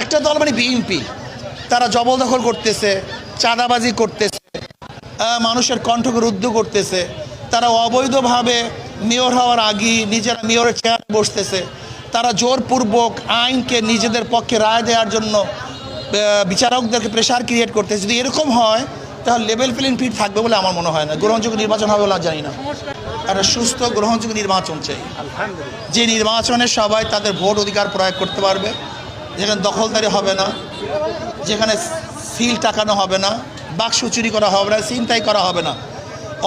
একটা দল মানে বিএনপি, তারা জবরদখল করতেছে, চাঁদাবাজি করতেছে, মানুষের কণ্ঠকে রুদ্ধ করতেছে। তারা অবৈধভাবে মেয়র হওয়ার আগেই নিজেরা মেয়রের চেয়ারে বসতেছে। তারা জোরপূর্বক আইনকে নিজেদের পক্ষে রায় দেওয়ার জন্য বিচারকদেরকে প্রেশার ক্রিয়েট করতেছে। যদি এরকম হয় তাহলে লেভেল প্লেইং ফিল্ড থাকবে বলে আমার মনে হয় না। গ্রহণযোগ্য নির্বাচন হবে বলে জানি না। একটা সুস্থ গ্রহণযোগ্য নির্বাচন চাই, যে নির্বাচনে সবাই তাদের ভোট অধিকার প্রয়োগ করতে পারবে, যেখানে দখলদারি হবে না, যেখানে সিল টাকানো হবে না, বাক্স চুরি করা হবে না, ছিনতাই করা হবে না,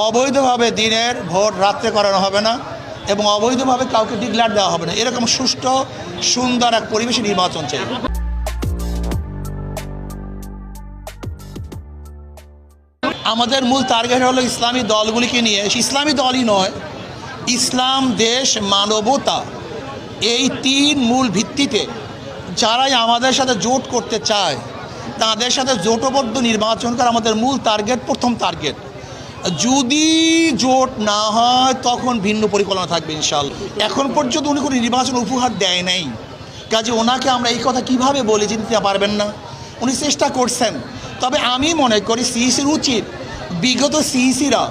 অবৈধভাবে দিনের ভোট রাত্রে করানো হবে না এবং অবৈধভাবে কাউকে ডিক্লেয়ার দেওয়া হবে না। এরকম সুষ্ঠু সুন্দর এক পরিবেশে নির্বাচন চাই। আমাদের মূল টার্গেট হলো ইসলামী দলগুলিকে নিয়ে, ইসলামী দলই নয়, ইসলাম, দেশ, মানবতা, এই তিন মূল ভিত্তিতে যারাই আমাদের সাথে জোট করতে চায় তাদের সাথে জোটবদ্ধ নির্বাচন করা আমাদের মূল টার্গেট, প্রথম টার্গেট। যদি জোট না হয় তখন ভিন্ন পরিকল্পনা থাকবে ইনশাআল্লাহ। এখন পর্যন্ত উনি কোনো নির্বাচন উপহার দেয় নাই, কাজে ওনাকে আমরা এই কথা কিভাবে বলে যে দিতে পারবেন না। উনি চেষ্টা করছেন, তবে আমি মনে করি সিইসির উচিত বিগত সিইসিরা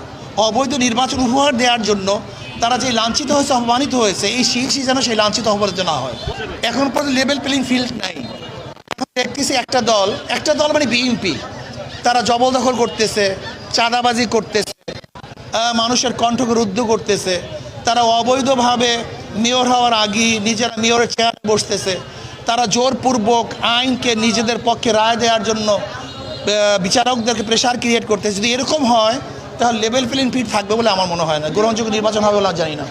অবৈধ নির্বাচন উপহার দেওয়ার জন্য তারা যে লাঞ্ছিত হয়েছে, অপমানিত হয়েছে, এই সিইসি যেন সেই লাঞ্ছিত অপমানিত না হয়। এখন পর্যন্ত লেভেল প্লেইং ফিল্ড নাই। দেখতেছি একটা দল মানে বিএনপি, তারা জবরদখল করতেছে, চাঁদাবাজি করতেছে, মানুষের কণ্ঠকে রুদ্ধ করতেছে। তারা অবৈধভাবে মেয়র হওয়ার আগেই নিজেরা মেয়রের চেয়ারে বসতেছে। তারা জোরপূর্বক আইনকে নিজেদের পক্ষে রায় দেওয়ার জন্য বিচারকদেরকে প্রেশার ক্রিয়েট করতেছে। যদি এরকম হয় তাহলে লেভেল প্লেইং ফিল্ড থাকবে বলে আমার মনে হয় না। গ্রহণযোগ্য নির্বাচন হবে বলে জানি না।